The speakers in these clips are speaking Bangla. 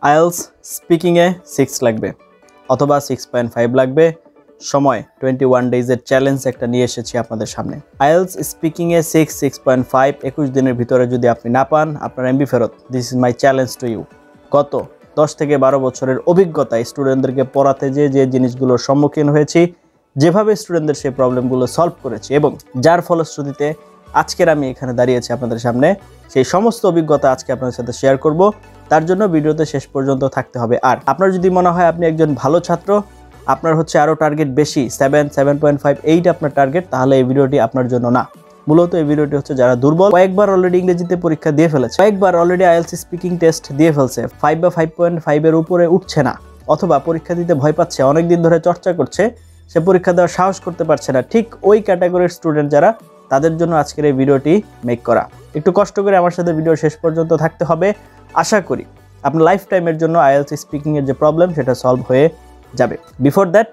আইএলস স্পিকিংয়ে 6 লাগবে অথবা 6.5 লাগবে। সময় 21 ডেজের চ্যালেঞ্জ একটা নিয়ে এসেছি আপনাদের সামনে। আইএলস স্পিকিংয়ে 6.5 21 দিনের ভিতরে যদি আপনি না পান, আপনার এমবি ফেরত। This is my challenge to you. গত 10 থেকে 12 বছরের অভিজ্ঞতায় স্টুডেন্টদেরকে পড়াতে যে জিনিসগুলোর সম্মুখীন হয়েছি, যেভাবে স্টুডেন্টদের সেই প্রবলেমগুলো সলভ করেছি এবং যার ফলশ্রুতিতে আজকের আমি এখানে দাঁড়িয়েছি আপনাদের সামনে, সেই সমস্ত অভিজ্ঞতা আজকে আপনাদের সাথে শেয়ার করব। তার জন্য ভিডিওতে শেষ পর্যন্ত থাকতে হবে। আর আপনার যদি মনে হয় আপনি একজন ভালো ছাত্র, আপনার হচ্ছে আরও টার্গেট বেশি, 7.5 8 আপনার টার্গেট, তাহলে এই ভিডিওটি আপনার জন্য না। মূলত এই ভিডিওটি হচ্ছে যারা দুর্বল, কয়েকবার অলরেডি ইংরেজিতে পরীক্ষা দিয়ে ফেলেছে, কয়েকবার অলরেডি আইএলস স্পিকিং টেস্ট দিয়ে ফেলছে, 5 বা 5.5 এর উপরে উঠছে না, অথবা পরীক্ষা দিতে ভয় পাচ্ছে, অনেকদিন ধরে চর্চা করছে, সে পরীক্ষা দেওয়ার সাহস করতে পারছে না, ঠিক ওই ক্যাটাগরির স্টুডেন্ট যারা, তাদের জন্য আজকের এই ভিডিওটি মেক করা। একটু কষ্ট করে আমার সাথে ভিডিও শেষ পর্যন্ত থাকতে হবে। আশা করি আপনার লাইফ টাইমের জন্য আইএলস স্পিকিংয়ের যে প্রবলেম সেটা সলভ হয়ে যাবে। Before that,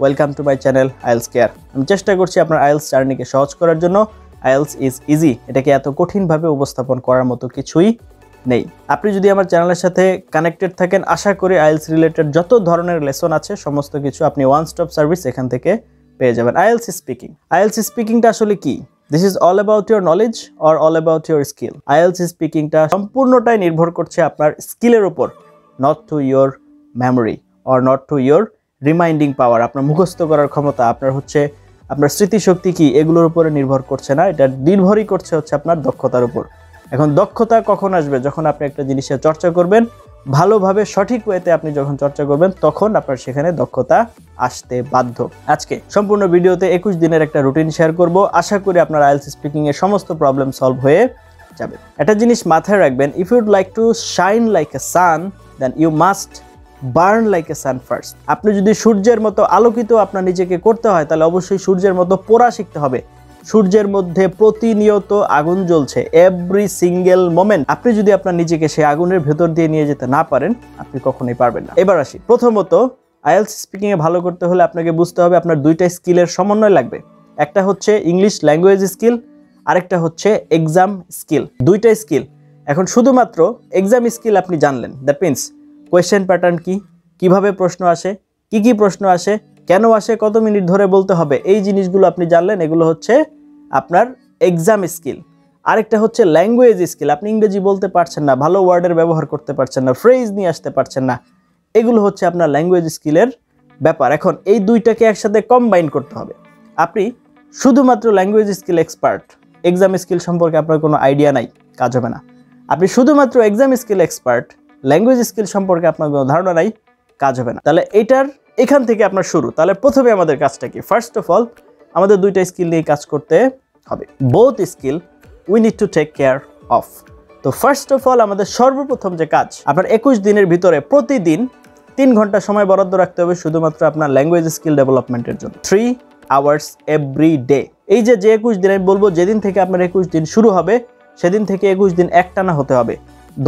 welcome to my channel IELTS care. আমি চেষ্টা করছি আপনার আইএলস জার্নিকে সহজ করার জন্য। আইএলস ইজ ইজি, এটাকে এত কঠিনভাবে উপস্থাপন করার মতো কিছুই নেই। আপনি যদি আমার চ্যানেলের সাথে কানেক্টেড থাকেন, আশা করি আইএলস রিলেটেড যত ধরনের লেসন আছে সমস্ত কিছু আপনি ওয়ান স্টপ সার্ভিস এখান থেকে পেয়ে যাবেন। আইএলস স্পিকিং, আইএলস স্পিকিংটা আসলে কি? This is all about your knowledge or all about your skill. IELTS স্পিকিংটা সম্পূর্ণটাই নির্ভর করছে আপনার স্কিলের উপর, not to your memory or not to your reminding power. আপনার মুখস্থ করার ক্ষমতা, আপনার স্মৃতিশক্তি কি, এগুলোর উপরে নির্ভর করছে না, এটা নির্ভরই করছে হচ্ছে আপনার দক্ষতার উপর। এখন দক্ষতা কখন আসবে? যখন আপনি একটা জিনিসের চর্চা করবেন, ভালোভাবে সঠিক ওয়েতে আপনি যখন চর্চা করবেন, তখন আপনার সেখানে দক্ষতা আসতে বাধ্য। আজকে সম্পূর্ণ ভিডিওতে 21 দিনের একটা রুটিন শেয়ার করব। আশা করি আপনার আইএলস স্পিকিং এর সমস্ত প্রবলেম সলভ হয়ে যাবে। একটা জিনিস মাথায় রাখবেন, if you'd like to shine like a sun, then you must burn like a sun first. আপনি যদি সূর্যের মতো আলোকিত আপনার নিজেকে করতে হয়, তাহলে অবশ্যই সূর্যের মতো পোড়া শিখতে হবে। সূর্যের মধ্যে প্রতিনিয়ত আগুন জ্বলছে, এভরি সিঙ্গেল মোমেন্ট। আপনি যদি আপনার নিজেকে সেই আগুনের ভেতর দিয়ে নিয়ে যেতে না পারেন, আপনি কখনোই পারবেন না। এবার আসি, প্রথমত আইএলস স্পিকিং এ ভালো করতে হলে আপনাকে বুঝতে হবে আপনার দুইটা স্কিলের সমন্বয় লাগবে। একটা হচ্ছে ইংলিশ ল্যাঙ্গুয়েজ স্কিল, আরেকটা হচ্ছে এক্সাম স্কিল। দুইটা স্কিল। এখন শুধুমাত্র এক্সাম স্কিল আপনি জানলেন, দ্যাট মিনস কোয়েশ্চেন প্যাটার্ন কি, কিভাবে প্রশ্ন আসে, কি প্রশ্ন আসে, কেন আসে, কত মিনিট ধরে বলতে হবে, এই জিনিসগুলো আপনি জানলেন, এগুলো হচ্ছে আপনার এক্সাম স্কিল। আরেকটা হচ্ছে ল্যাঙ্গুয়েজ স্কিল। আপনি ইংরেজি বলতে পারছেন না, ভালো ওয়ার্ডের ব্যবহার করতে পারছেন না, ফ্রেজ নিয়ে আসতে পারছেন না, এগুলো হচ্ছে আপনার ল্যাঙ্গুয়েজ স্কিলের ব্যাপার। এখন এই দুইটাকে একসাথে কম্বাইন করতে হবে। আপনি শুধুমাত্র language skill expert, exam skill সম্পর্কে আপনার কোনো আইডিয়া নাই, কাজ হবে না। আপনি শুধুমাত্র exam skill expert, language skill সম্পর্কে আপনার কোনো ধারণা নাই, কাজ হবে না। তাহলে এখান থেকে আপনার শুরু। তাহলে প্রথমে আমাদের কাজটা কি? ফার্স্ট অফ অল আমাদের দুইটা স্কিল নিয়ে কাজ করতে হবে। Both skill we need to take care of. তো ফার্স্ট অফ অল আমাদের সর্বপ্রথম যে কাজ, আপনার 21 দিনের ভিতরে প্রতিদিন 3 ঘন্টা সময় বরাদ্দ রাখতে হবে শুধুমাত্র আপনার ল্যাঙ্গুয়েজ স্কিল ডেভেলপমেন্টের জন্য। 3 আওয়ার্স এভরি ডে। এই যে 21 দিন, আমি বলবো যেদিন থেকে আপনার 21 দিন শুরু হবে, সেদিন থেকে 21 দিন একটানা হতে হবে।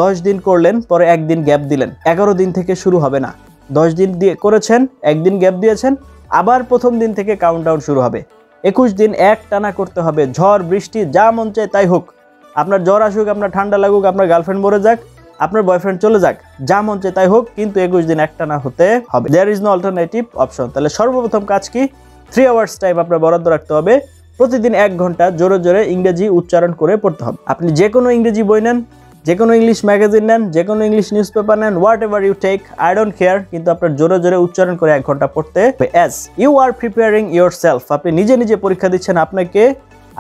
10 দিন করলেন, পরে একদিন গ্যাপ দিলেন, 11 দিন থেকে শুরু হবে না। 10 দিন দিয়ে করেছেন, একদিন গ্যাপ দিয়েছেন, আবার প্রথম দিন থেকে কাউন্টডাউন শুরু হবে। 21 দিন এক টানা করতে হবে। ঝড় বৃষ্টি যা মন চায় তাই হোক, আপনার জ্বর আসুক, আপনার ঠান্ডা লাগুক, আপনার গার্লফ্রেন্ড মরে যাক, আপনার বয়ফ্রেন্ড চলে যাক, যা মন চায় তাই হোক, কিন্তু 21 দিন এক টানা হতে হবে। There is no alternative option. তাহলে সর্বপ্রথম কাজ কি? 3 আওয়ার্স টাইম আপনার বরাদ্দ রাখতে হবে। প্রতিদিন 1 ঘন্টা জোরে জোরে ইংরেজি উচ্চারণ করে পড়তে হবে। আপনি যে কোনো ইংরেজি বই নেন, যে কোনো ইংলিশ ম্যাগাজিন নেন, যে কোনো ইংলিশ নিউজ পেপার নেন, whatever you take, I don't care, কিন্তু আপনার জোরে জোরে উচ্চারণ করে 1 ঘন্টা পড়তে হবে। As you are preparing yourself, আপনি নিজে পরীক্ষা দিচ্ছেন,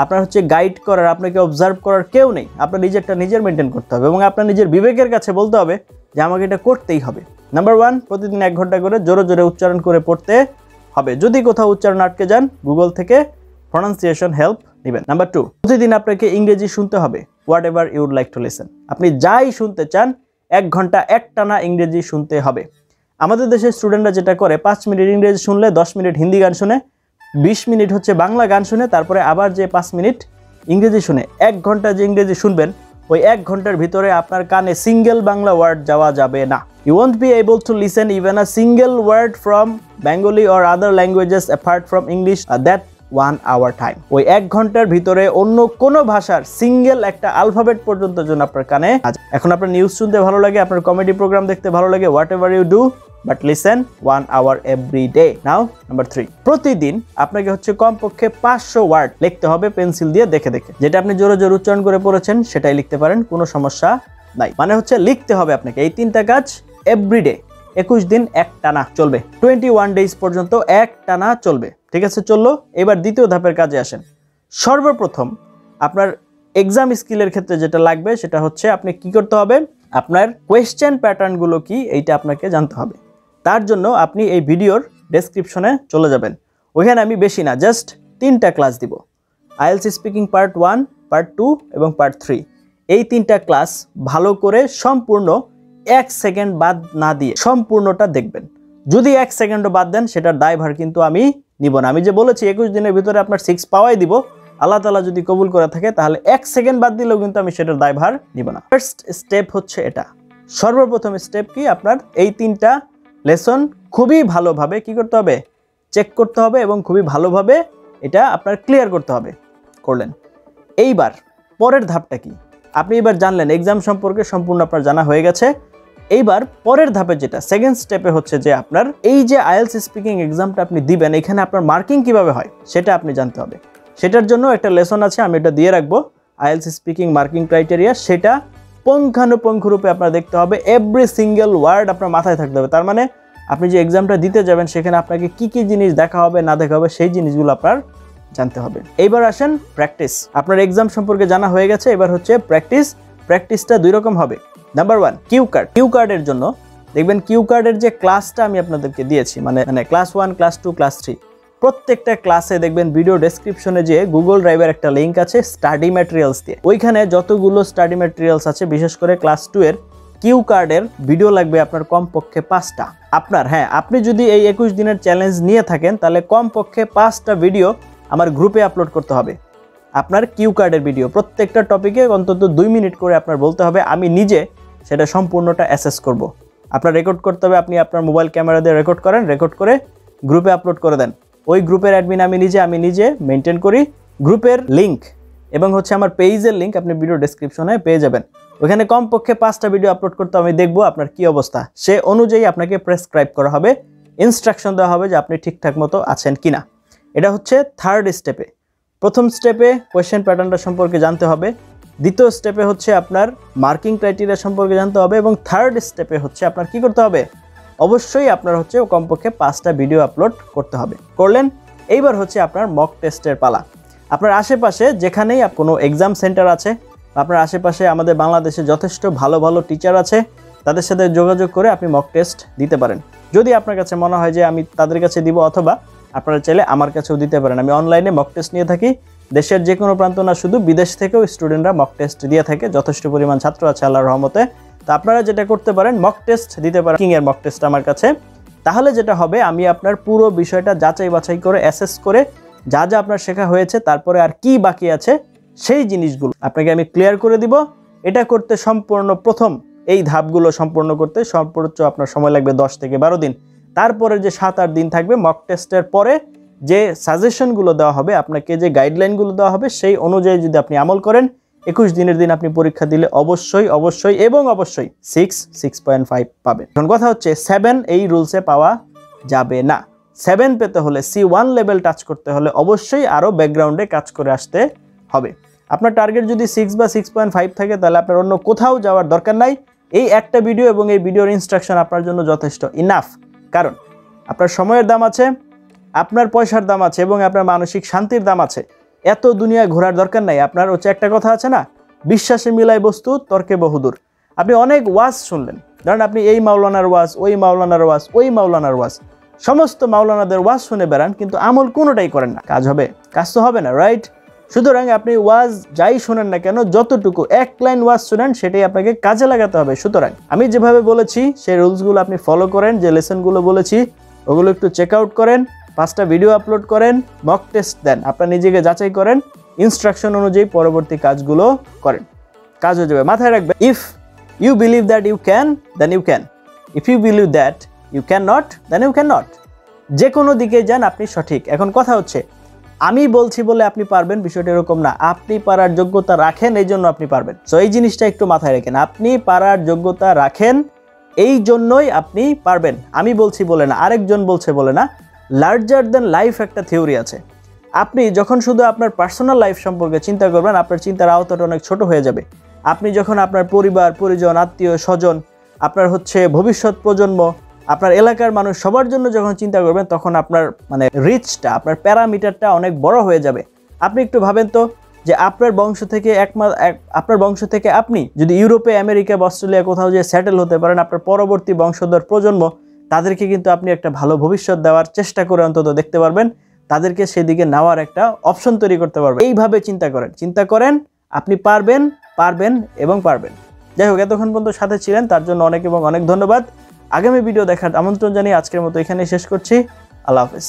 আপনার হচ্ছে গাইড করার, আপনাকে অবজার্ভ করার কেউ নেই, আপনার নিজের মেনটেন করতে হবে এবং আপনার নিজের বিবেকের কাছে বলতে হবে যে আমাকে এটা করতেই হবে। নাম্বার 1, প্রতিদিন 1 ঘন্টা করে জোরে জোরে উচ্চারণ করে পড়তে হবে। যদি কোথাও উচ্চারণ আটকে যান, গুগল থেকে প্রনাউন্সিয়েশন হেল্প নেবেন। নাম্বার 2, প্রতিদিন আপনাকে ইংরেজি শুনতে হবে, what ever ইউড like to listen. আপনি যাই শুনতে চান, 1 ঘন্টা একটানা ইংরেজি শুনতে হবে। আমাদের দেশের স্টুডেন্টরা যেটা করে, 5 মিনিট ইংরেজি শুনলে 10 মিনিট হিন্দি গান শুনে, 20 মিনিট হচ্ছে বাংলা গান শুনে, তারপরে আবার যে 5 মিনিট ইংরেজি শুনে। 1 ঘন্টা যে ইংরেজি শুনবেন, ওই 1 ঘন্টার ভিতরে আপনার কানে সিঙ্গেল বাংলা ওয়ার্ড যাওয়া যাবে না। You won't be able to listen even a single word from Bengali or other languages apart from English that 1 hour time. ওই 1 ঘন্টার ভিতরে অন্য কোনো ভাষার সিঙ্গেল একটা আলফাবেট পর্যন্ত যেন আপনার কানে। এখন আপনার নিউজ শুনতে ভালো লাগে, আপনার কমেডি প্রোগ্রাম দেখতে ভালো লাগে, whatever you do, but listen 1 hour every day. Now number 3, প্রতিদিন আপনাকে হচ্ছে কমপক্ষে 500 ওয়ার্ড লিখতে হবে পেন্সিল দিয়ে দেখে দেখে। যেটা আপনি জোরে জোরে উচ্চারণ করে পড়েছেন সেটাই লিখতে পারেন, কোনো সমস্যা নাই। মানে হচ্ছে লিখতে হবে আপনাকে এই 3টা কাজ এভরিডে, 21 দিন এক টানা চলবে, 21 ডেজ পর্যন্ত এক টানা চলবে। ঠিক আছে, চললো। এবার দ্বিতীয় ধাপের কাজে আসেন। সর্বপ্রথম আপনার এক্সাম স্কিলের ক্ষেত্রে যেটা লাগবে সেটা হচ্ছে আপনি কি করতে হবে, আপনার কোয়েশ্চেন প্যাটার্নগুলো কি এইটা আপনাকে জানতে হবে। তার জন্য আপনি এই ভিডিওর ডেসক্রিপশনে চলে যাবেন, ওইখানে আমি বেশি না জাস্ট 3টা ক্লাস দিব, IELTS স্পিকিং পার্ট 1, পার্ট 2 এবং পার্ট 3। এই 3টা ক্লাস ভালো করে সম্পূর্ণ 1 সেকেন্ড বাদ না দিয়ে সম্পূর্ণটা দেখবেন। যদি 1 সেকেন্ডও বাদ দেন সেটার দায়ভার কিন্তু আমি নিব না। আমি যে বলেছি 21 দিনের ভিতরে আপনার 6 পাওয়াই দিব, আল্লাহ তাআলা যদি কবুল করে থাকে তাহলে 1 সেকেন্ড বাদ দিলেও কিন্তু আমি সেটার দায়ভার নিব না। ফার্স্ট স্টেপ হচ্ছে এটা। সর্বপ্রথম স্টেপ কি, আপনার এই 3টা লেসন খুবই ভালোভাবে কি করতে হবে, চেক করতে হবে এবং খুবই ভালোভাবে এটা আপনার ক্লিয়ার করতে হবে। করলেন। এইবার পরের ধাপটা কি, আপনি এবার জানলেন এক্সাম সম্পর্কে সম্পূর্ণ আপনার জানা হয়ে গেছে। এইবার পরের ধাপে যেটা সেকেন্ড স্টেপে হচ্ছে যে আপনার এই যে IELTS স্পিকিং এক্সামটা আপনি দিবেন, এখানে আপনার মার্কিং কিভাবে হয় সেটা আপনি জানতে হবে। সেটার জন্য একটা লেসন আছে, আমি এটা দিয়ে রাখবো, IELTS স্পিকিং মার্কিং ক্রাইটেরিয়া। সেটা পুঙ্খানুপুঙ্খরূপে আপনার দেখতে হবে, এভরি সিঙ্গেল ওয়ার্ড আপনার মাথায় থাকতে হবে। তার মানে আপনি যে এক্সামটা দিতে যাবেন সেখানে আপনাকে কি কি জিনিস দেখা হবে না দেখা হবে সেই জিনিসগুলো আপনার জানতে হবে। এইবার আসেন প্র্যাকটিস। আপনার এক্সাম সম্পর্কে জানা হয়ে গেছে, এবার হচ্ছে প্র্যাকটিস। প্র্যাকটিসটা 2 রকম হবে। Number 1, cue card. কিউ কার্ডের জন্য দেখবেন কিউ কার্ডের যে ক্লাসটা আমি আপনাদেরকে দিয়েছি, মানে ক্লাস 1, ক্লাস 2, ক্লাস 3, প্রত্যেকটা ক্লাসে দেখবেন ভিডিও ডেসক্রিপশনে যে গুগল ড্রাইভের একটা লিঙ্ক আছে স্টাডি ম্যাটেরিয়ালস দিয়ে। ওইখানে যতগুলো স্টাডি ম্যাটেরিয়ালস আছে, বিশেষ করে ক্লাস 2 এর কিউ কার্ডের ভিডিও লাগবে আপনার কমপক্ষে 5টা। আপনার আপনি যদি এই 21 দিনের চ্যালেঞ্জ নিয়ে থাকেন তাহলে কমপক্ষে 5টা ভিডিও আমার গ্রুপে আপলোড করতে হবে। আপনার কিউ কার্ডের ভিডিও প্রত্যেকটা টপিকে অন্তত 2 মিনিট করে আপনার বলতে হবে, আমি নিজে সেটা সম্পূর্ণটা অ্যাসেস করব। আপনার রেকর্ড করতে হবে, আপনি আপনার মোবাইল ক্যামেরা দিয়ে রেকর্ড করেন, রেকর্ড করে গ্রুপে আপলোড করে দেন। ওই গ্রুপের অ্যাডমিন আমি নিজে মেনটেন করি। গ্রুপের লিঙ্ক এবং হচ্ছে আমার পেজের লিঙ্ক আপনি ভিডিও ডেসক্রিপশনে পেয়ে যাবেন। ওখানে কমপক্ষে 5টা ভিডিও আপলোড করতে আমি দেখবো আপনার কি অবস্থা, সে অনুযায়ী আপনাকে প্রেসক্রাইব করা হবে, ইনস্ট্রাকশন দেওয়া হবে যে আপনি ঠিকঠাক মতো আছেন কিনা। এটা হচ্ছে থার্ড স্টেপে। প্রথম স্টেপে কোয়েশ্চেন প্যাটার্নটা সম্পর্কে জানতে হবে, দ্বিতীয় স্টেপে হচ্ছে আপনার মার্কিং ক্রাইটেরিয়া সম্পর্কে জানতে হবে, এবং থার্ড স্টেপে হচ্ছে আপনার কি করতে হবে, অবশ্যই আপনার হচ্ছে কমপক্ষে 5টা ভিডিও আপলোড করতে হবে। করলেন। এইবার হচ্ছে আপনার মক টেস্টের পালা। আপনার আশেপাশে যেখানেই কোনো এক্সাম সেন্টার আছে, আপনার আশেপাশে আমাদের বাংলাদেশে যথেষ্ট ভালো ভালো টিচার আছে, তাদের সাথে যোগাযোগ করে আপনি মক টেস্ট দিতে পারেন। যদি আপনার কাছে মনে হয় যে আমি তাদের কাছে দিব, অথবা আপনারা চাইলে আমার কাছেও দিতে পারেন। আমি অনলাইনে মক টেস্ট নিয়ে থাকি, দেশের যে কোনো প্রান্ত না, শুধু বিদেশ থেকেও স্টুডেন্টরা মক টেস্ট দিয়ে থাকে, যথেষ্ট পরিমাণ ছাত্র আছে আল্লাহর রহমতে। তো আপনারা যেটা করতে পারেন, মক টেস্ট দিতে পারেন, কিংয়ের মক টেস্ট আমার কাছে। তাহলে যেটা হবে, আমি আপনার পুরো বিষয়টা যাচাই বাছাই করে অ্যাসেস করে যা যা আপনার শেখা হয়েছে, তারপরে আর কি বাকি আছে সেই জিনিসগুলো আপনাকে আমি ক্লিয়ার করে দিব। এটা করতে সম্পূর্ণ প্রথম এই ধাপগুলো সম্পূর্ণ করতে সর্বোচ্চ আপনার সময় লাগবে 10 থেকে 12 দিন। তারপরে যে 7-8 দিন থাকবে মক টেস্টের পরে যে সাজেশনগুলো দেওয়া হবে, আপনাকে যে গাইডলাইনগুলো দেওয়া হবে, সেই অনুযায়ী যদি আপনি আমল করেন, 21 দিনের দিন আপনি পরীক্ষা দিলে অবশ্যই এবং অবশ্যই 6.5 পাবেন। এখন কথা হচ্ছে 7 এই রুলসে পাওয়া যাবে না। 7 পেতে হলে, C1 লেভেল টাচ করতে হলে অবশ্যই আরও ব্যাকগ্রাউন্ডে কাজ করে আসতে হবে। আপনার টার্গেট যদি 6 বা 6.5 থাকে তাহলে আপনার অন্য কোথাও যাওয়ার দরকার নাই। এই একটা ভিডিও এবং এই ভিডিওর ইনস্ট্রাকশন আপনার জন্য যথেষ্ট ইনাফ। কারণ আপনার সময়ের দাম আছে, আপনার পয়সার দাম আছে, এবং আপনার মানসিক শান্তির দাম আছে। এত দুনিয়া ঘোরার দরকার নাই। আপনার হচ্ছে একটা কথা আছে না, বিশ্বাসে মিলাই বস্তু তর্কে বহুদূর। আপনি অনেক ওয়াজ শুনলেন, ধরেন আপনি এই মাওলানার ওয়াজ, ওই মাওলানার ওয়াজ, ওই মাওলানার ওয়াজ, সমস্ত মাওলানাদের ওয়াজ শুনে বেড়ান, কিন্তু আমল কোনোটাই করেন না। কাজ হবে? কাজ তো হবে না, রাইট? সুতরাং আপনি ওয়াজ যাই শোনেন না কেন, যতটুকু 1 লাইন ওয়াজ শুনেন সেটাই আপনাকে কাজে লাগাতে হবে। সুতরাং আমি যেভাবে বলেছি সেই রুলসগুলো আপনি ফলো করেন, যে লেসনগুলো বলেছি ওগুলো একটু চেক আউট করেন, 5টা ভিডিও আপলোড করেন, মক টেস্ট দেন, আপনার নিজেকে যাচাই করেন, ইনস্ট্রাকশন অনুযায়ী পরবর্তী কাজগুলো করেন, কাজ হয়ে যাবে। মাথায় রাখবেন, if you believe that you can, then you can. If you believe that you cannot, then you cannot. যে কোনো দিকে যান আপনি সঠিক। এখন কথা হচ্ছে আমি বলছি বলে আপনি পারবেন, বিষয়টা এরকম না। আপনি পারার যোগ্যতা রাখেন, এই জন্য আপনি পারবেন। সো এই জিনিসটা একটু মাথায় রাখেন, আপনি পারার যোগ্যতা রাখেন, এই জন্যই আপনি পারবেন। আমি বলছি বলে না, আরেকজন বলছে বলে না। লার্জার দেন লাইফ একটা থিওরি আছে। আপনি যখন শুধু আপনার পার্সোনাল লাইফ সম্পর্কে চিন্তা করবেন, আপনার চিন্তার আওতাটা অনেক ছোট হয়ে যাবে। আপনি যখন আপনার পরিবার, পরিজন, আত্মীয় স্বজন, আপনার ভবিষ্যৎ প্রজন্ম, আপনার এলাকার মানুষ সবার জন্য যখন চিন্তা করবেন, তখন আপনার রিচটা, আপনার প্যারামিটারটা অনেক বড় হয়ে যাবে। আপনি একটু ভাবেন তো যে আপনার বংশ থেকে আপনি যদি ইউরোপে, আমেরিকা বা অস্ট্রেলিয়া কোথাও যে সেটেল হতে পারেন, আপনার পরবর্তী বংশধর প্রজন্ম, তাদেরকে কিন্তু আপনি একটা ভালো ভবিষ্যৎ দেওয়ার চেষ্টা করে অন্তত দেখতে পারবেন, তাদেরকে সেদিকে নেওয়ার একটা অপশন তৈরি করতে পারবেন। এইভাবে চিন্তা করেন, আপনি পারবেন, পারবেন এবং পারবেন। যাই হোক, এতক্ষণ পর্যন্ত সাথে ছিলেন তার জন্য অনেক এবং অনেক ধন্যবাদ। আগামী ভিডিও দেখার আমন্ত্রণ জানিয়ে আজকের মতো এখানেই শেষ করছি। আল্লাহ হাফেজ।